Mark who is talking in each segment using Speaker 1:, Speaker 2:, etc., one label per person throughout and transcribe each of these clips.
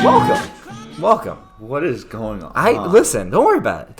Speaker 1: Welcome.
Speaker 2: What is going on?
Speaker 1: Listen, don't worry about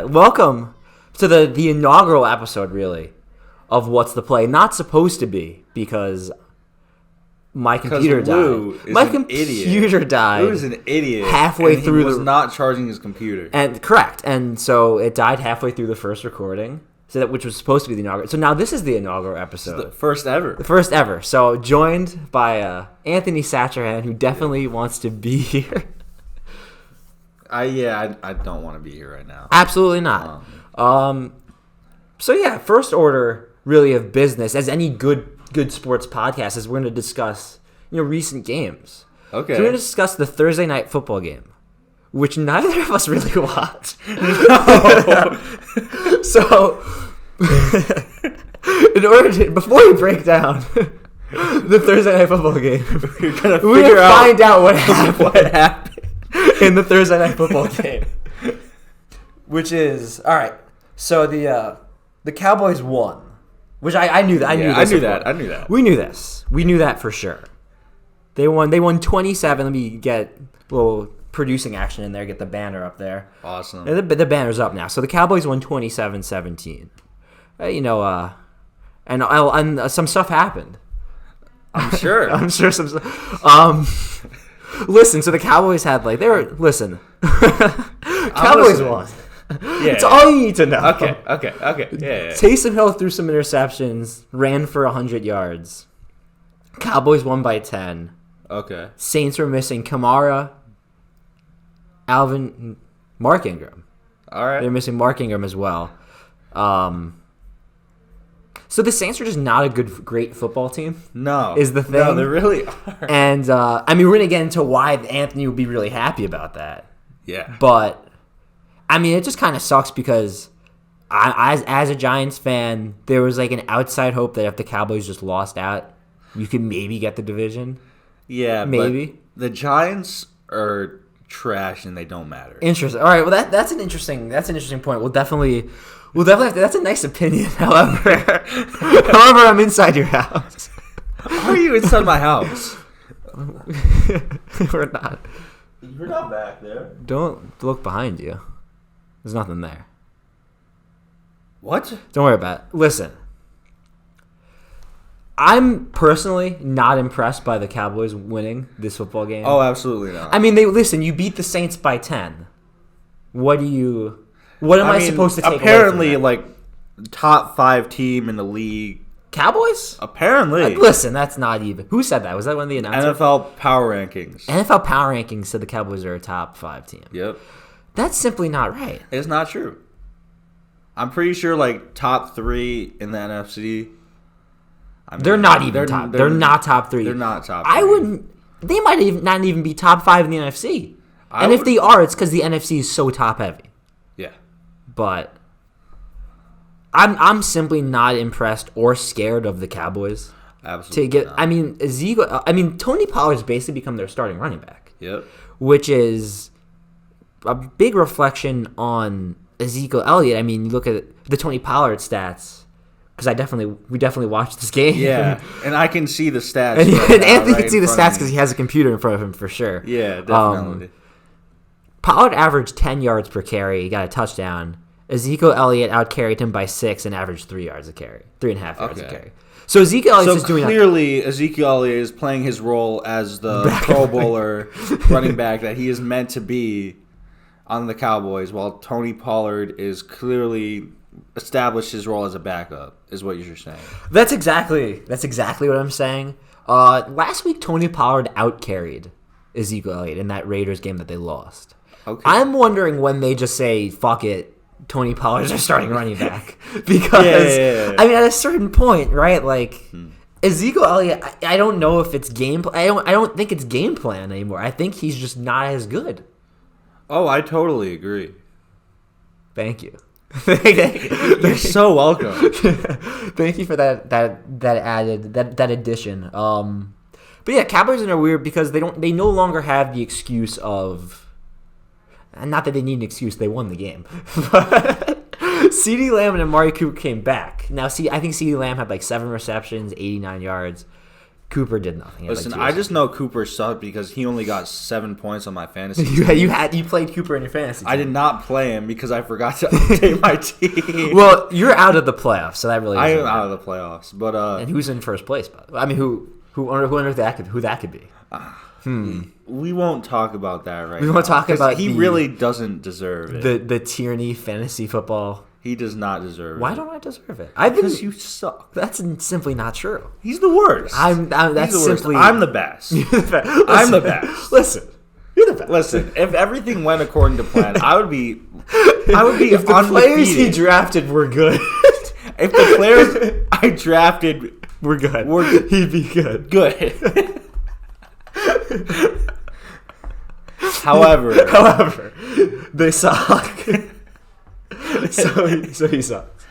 Speaker 1: it. Welcome to the inaugural episode, really, of What's the Play. Not supposed to be, because my computer died. My computer died.
Speaker 2: Lou is an idiot.
Speaker 1: Halfway through,
Speaker 2: he was not charging his computer.
Speaker 1: Correct. And so it died halfway through the first recording, which was supposed to be the inaugural. So now this is the inaugural episode.
Speaker 2: This is the first ever.
Speaker 1: The first ever. So joined by Anthony Satcherhan, who definitely wants to be here.
Speaker 2: I don't want to be here right now.
Speaker 1: Absolutely not. First order really of business, as any good sports podcast, is we're going to discuss recent games.
Speaker 2: Okay.
Speaker 1: So we're going to discuss the Thursday night football game, which neither of us really watched.
Speaker 2: No.
Speaker 1: So before we break down the Thursday night football game, we're going to find out what happened in the Thursday night football game, which is all right. So the Cowboys won, which I knew that. I knew that. We knew this. We knew that for sure. They won. They won 27. Let me get a little producing action in there. Get the banner up there.
Speaker 2: Awesome.
Speaker 1: The banner's up now. So the Cowboys won 27-17. And some stuff happened.
Speaker 2: I'm sure.
Speaker 1: I'm sure some stuff. Listen, so the Cowboys had Cowboys won.
Speaker 2: Yeah,
Speaker 1: it's all you need to know.
Speaker 2: Okay. Yeah.
Speaker 1: Taysom Hill threw some interceptions, ran for 100 yards. Cowboys won by 10.
Speaker 2: Okay.
Speaker 1: Saints were missing Kamara, Alvin, Mark Ingram.
Speaker 2: All right.
Speaker 1: They're missing Mark Ingram as well. So the Saints are just not a great football team.
Speaker 2: No.
Speaker 1: Is the thing.
Speaker 2: No, they really are.
Speaker 1: And, we're going to get into why Anthony would be really happy about that.
Speaker 2: Yeah.
Speaker 1: But, it just kind of sucks because as a Giants fan, there was an outside hope that if the Cowboys just lost out, you could maybe get the division.
Speaker 2: Yeah,
Speaker 1: maybe.
Speaker 2: But the Giants are trash and they don't matter.
Speaker 1: Interesting. All right, well that's an interesting point. We'll definitely have to, that's a nice opinion. However, I'm inside your house.
Speaker 2: How are you inside my house?
Speaker 1: We're not.
Speaker 2: You're not back there.
Speaker 1: Don't look behind you. There's nothing there.
Speaker 2: What?
Speaker 1: Don't worry about it. Listen. I'm personally not impressed by the Cowboys winning this football game.
Speaker 2: Oh, absolutely not.
Speaker 1: You beat the Saints by 10. What am I supposed to take
Speaker 2: apparently,
Speaker 1: away from that?
Speaker 2: top 5 team in the league.
Speaker 1: Cowboys?
Speaker 2: Apparently.
Speaker 1: Listen, that's not even. Who said that? Was that one of the announcers?
Speaker 2: NFL Power Rankings.
Speaker 1: NFL Power Rankings said the Cowboys are a top 5 team.
Speaker 2: Yep.
Speaker 1: That's simply not right.
Speaker 2: It's not true. I'm pretty sure, top 3 in the NFC.
Speaker 1: They're not even top. They're not top 3.
Speaker 2: They're not top 3.
Speaker 1: I wouldn't. They might not even be top 5 in the NFC. If they are, it's because the NFC is so top heavy.
Speaker 2: Yeah.
Speaker 1: But I'm simply not impressed or scared of the Cowboys.
Speaker 2: Absolutely.
Speaker 1: Tony Pollard's basically become their starting running back.
Speaker 2: Yep.
Speaker 1: Which is a big reflection on Ezekiel Elliott. You look at the Tony Pollard stats. Because we definitely watched this game.
Speaker 2: Yeah, and I can see the stats.
Speaker 1: and Anthony can see the stats because he has a computer in front of him for sure.
Speaker 2: Yeah, definitely.
Speaker 1: Pollard averaged 10 yards per carry. He got a touchdown. Ezekiel Elliott outcarried him by 6 and averaged 3 yards a carry. 3.5 yards a carry. So Ezekiel Elliott is doing
Speaker 2: clearly Ezekiel Elliott is playing his role as the Pro Bowler running back that he is meant to be on the Cowboys, while Tony Pollard is clearly established his role as a backup, is what you're saying.
Speaker 1: That's exactly what I'm saying. Last week, Tony Pollard outcarried Ezekiel Elliott in that Raiders game that they lost.
Speaker 2: Okay.
Speaker 1: I'm wondering when they just say, fuck it, Tony Pollard's our starting running back. Because, at a certain point, right, Ezekiel Elliott, I don't know if it's game I don't think it's game plan anymore. I think he's just not as good.
Speaker 2: Oh, I totally agree.
Speaker 1: Thank you.
Speaker 2: You're so welcome.
Speaker 1: Thank you for that addition. But yeah, Cowboys are weird because they no longer have the excuse of, and not that they need an excuse, they won the game. But CeeDee Lamb and Amari Cooper came back. Now, I think CeeDee Lamb had 7 receptions, 89 yards. Cooper did nothing.
Speaker 2: Listen, I just know Cooper sucked because he only got 7 points on my fantasy
Speaker 1: team.
Speaker 2: team.
Speaker 1: You played Cooper in your fantasy team.
Speaker 2: I did not play him because I forgot to update my team.
Speaker 1: Well, you're out of the playoffs, so that really.
Speaker 2: I am out of the playoffs, but
Speaker 1: and who's in first place? I mean, who that could be?
Speaker 2: We won't talk about that right now.
Speaker 1: We won't talk about.
Speaker 2: He really doesn't deserve it.
Speaker 1: The Tierney fantasy football.
Speaker 2: He does not deserve it.
Speaker 1: Why don't I deserve it?
Speaker 2: Because you suck.
Speaker 1: That's simply not true.
Speaker 2: He's the worst.
Speaker 1: I'm the
Speaker 2: best. I'm the best.
Speaker 1: Listen, you're the best.
Speaker 2: Listen, if everything went according to plan, I would be
Speaker 1: if the players he drafted were good.
Speaker 2: If the players I drafted
Speaker 1: were good, he'd be good.
Speaker 2: Good. However,
Speaker 1: they suck. so he sucks.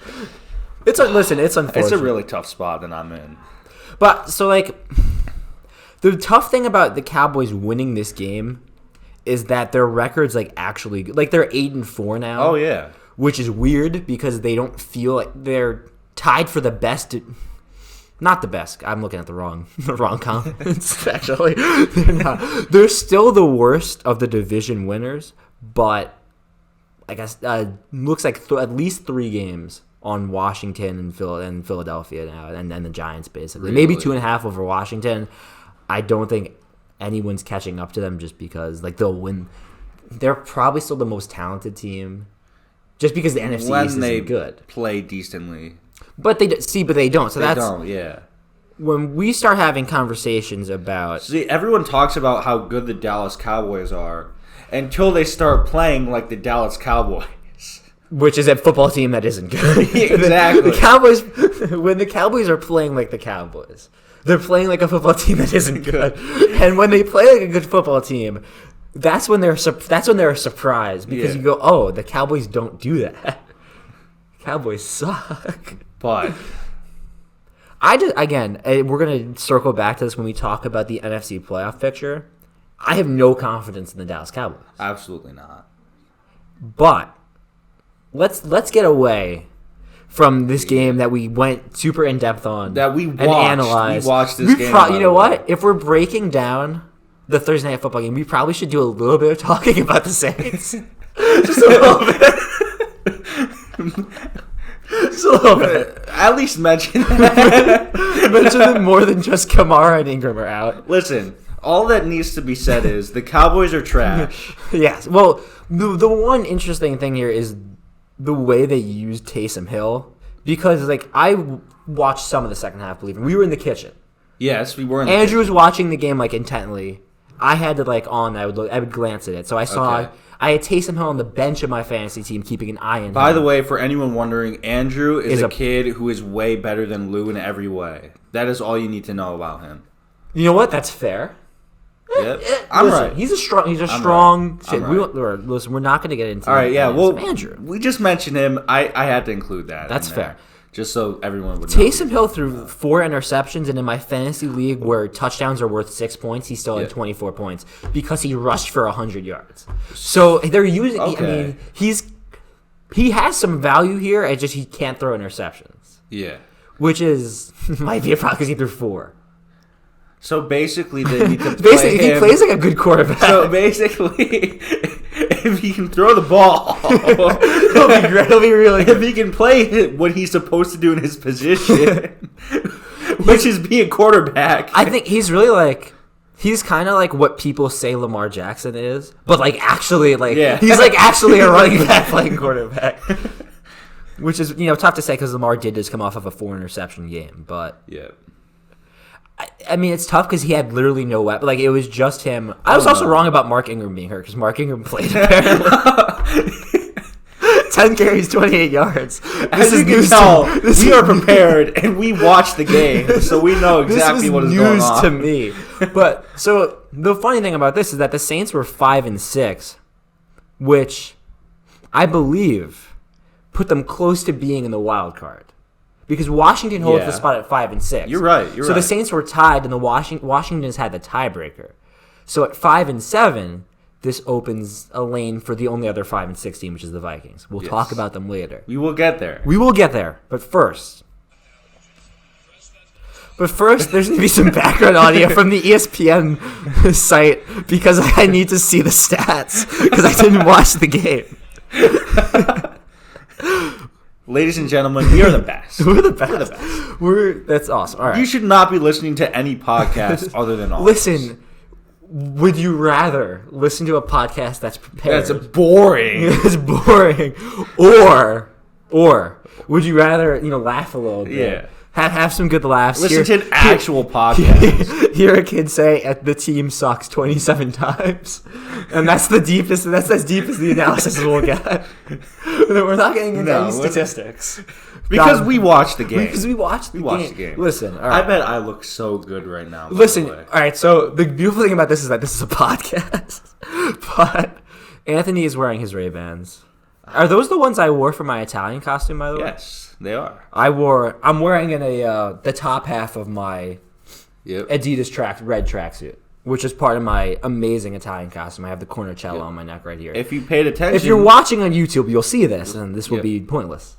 Speaker 1: It's unfortunate.
Speaker 2: It's a really tough spot that I'm in.
Speaker 1: But so the tough thing about the Cowboys winning this game is that their record's actually good. They're 8-4 now.
Speaker 2: Oh yeah,
Speaker 1: which is weird because they don't feel like they're tied for the best. Not the best. I'm looking at the wrong conference. Actually, they're not. They're still the worst of the division winners, but I guess looks like at least 3 games on Washington and Philadelphia now, and then the Giants basically.
Speaker 2: Really?
Speaker 1: Maybe 2.5 over Washington. I don't think anyone's catching up to them just because they'll win. They're probably still the most talented team, just because the NFC East isn't good.
Speaker 2: Play decently.
Speaker 1: But they don't. So
Speaker 2: they don't. Yeah.
Speaker 1: When we start having conversations about
Speaker 2: everyone talks about how good the Dallas Cowboys are until they start playing like the Dallas Cowboys,
Speaker 1: which is a football team that isn't good.
Speaker 2: Exactly.
Speaker 1: The Cowboys, when the Cowboys are playing like the Cowboys, they're playing like a football team that isn't good. And when they play like a good football team, that's when they're a surprise because you go, oh, the Cowboys don't do that. Cowboys suck.
Speaker 2: But
Speaker 1: we're gonna circle back to this when we talk about the NFC playoff picture. I have no confidence in the Dallas Cowboys.
Speaker 2: Absolutely not.
Speaker 1: But let's get away from this game that we went super in depth on.
Speaker 2: That we watched.
Speaker 1: And analyzed.
Speaker 2: We watched this game.
Speaker 1: You know what? If we're breaking down the Thursday Night Football game, we probably should do a little bit of talking about the Saints. Just a little bit. Just a little bit.
Speaker 2: At least mention that.
Speaker 1: Mention them more than just Kamara and Ingram are out.
Speaker 2: Listen, all that needs to be said is the Cowboys are trash.
Speaker 1: Yes. Well, the one interesting thing here is the way they used Taysom Hill. Because, I watched some of the second half, believe me. We were in the kitchen.
Speaker 2: Yes, we were in
Speaker 1: the Andrew kitchen. Was watching the game, intently. I had to, I would glance at it. So I saw... Okay. I had Taysom Hill on the bench of my fantasy team, keeping an eye on him.
Speaker 2: By the way, for anyone wondering, Andrew is a kid who is way better than Lou in every way. That is all you need to know about him.
Speaker 1: You know what? That's fair.
Speaker 2: Yep. I'm right.
Speaker 1: He's a strong kid. Right. Listen, we're not going to get into
Speaker 2: all right, yeah. Well,
Speaker 1: Andrew.
Speaker 2: We just mentioned him. I had to include that.
Speaker 1: That's fair.
Speaker 2: Just so everyone would know.
Speaker 1: Taysom Hill threw 4 interceptions, and in my fantasy league where touchdowns are worth 6 points, he still had 24 points because he rushed for 100 yards. So they're using. Okay. I mean, he has some value here. It's just he can't throw interceptions.
Speaker 2: Yeah,
Speaker 1: which might be a problem because he threw 4.
Speaker 2: So basically, they need to play
Speaker 1: he plays like a good quarterback.
Speaker 2: So basically, if he can throw the ball,
Speaker 1: he'll be great. He'll be really good.
Speaker 2: If he can play what he's supposed to do in his position, which is be a quarterback.
Speaker 1: I think he's really he's kind of like what people say Lamar Jackson is, but actually he's actually a running back playing quarterback. Which is tough to say because Lamar did just come off of a 4 interception game, but
Speaker 2: yeah.
Speaker 1: I mean, it's tough because he had literally no weapon. It was just him. I was also wrong about Mark Ingram being hurt because Mark Ingram played apparently. 10 carries, 28 yards.
Speaker 2: As you can tell, we are prepared and we watched the game, so we know exactly what is going on.
Speaker 1: This was news to me. But so the funny thing about this is that the Saints were 5-6, which I believe put them close to being in the wild card. Because Washington holds the spot at 5-6.
Speaker 2: You're right.
Speaker 1: So the Saints were tied, and the Washington's had the tiebreaker. So at 5-7, this opens a lane for the only other 5-6 team, which is the Vikings. We'll talk about them later.
Speaker 2: We will get there.
Speaker 1: But first, But first, there's going to be some background audio from the ESPN site because I need to see the stats because I didn't watch the game.
Speaker 2: Ladies and gentlemen, we are the best.
Speaker 1: We're the best. That's awesome. All right.
Speaker 2: You should not be listening to any podcast other than ours.
Speaker 1: Listen, would you rather listen to a podcast that's prepared?
Speaker 2: That's boring.
Speaker 1: It's boring. Or would you rather, laugh a little bit?
Speaker 2: Yeah.
Speaker 1: Have some good laughs.
Speaker 2: Listen to an actual podcast.
Speaker 1: Hear a kid say, the team sucks 27 times. And that's the deepest, that's as deep as the analysis will get. We're not getting into any statistics.
Speaker 2: Because we watched the game.
Speaker 1: Because we watched the game. Listen, all right.
Speaker 2: I bet I look so good right now.
Speaker 1: Listen, all right, so the beautiful thing about this is that this is a podcast. But Anthony is wearing his Ray-Bans. Are those the ones I wore for my Italian costume, by the way?
Speaker 2: Yes, they are.
Speaker 1: I'm wearing the top half of my Adidas red tracksuit, which is part of my amazing Italian costume. I have the cornicello on my neck right here.
Speaker 2: If you paid attention.
Speaker 1: If you're watching on YouTube, you'll see this, and this will be pointless.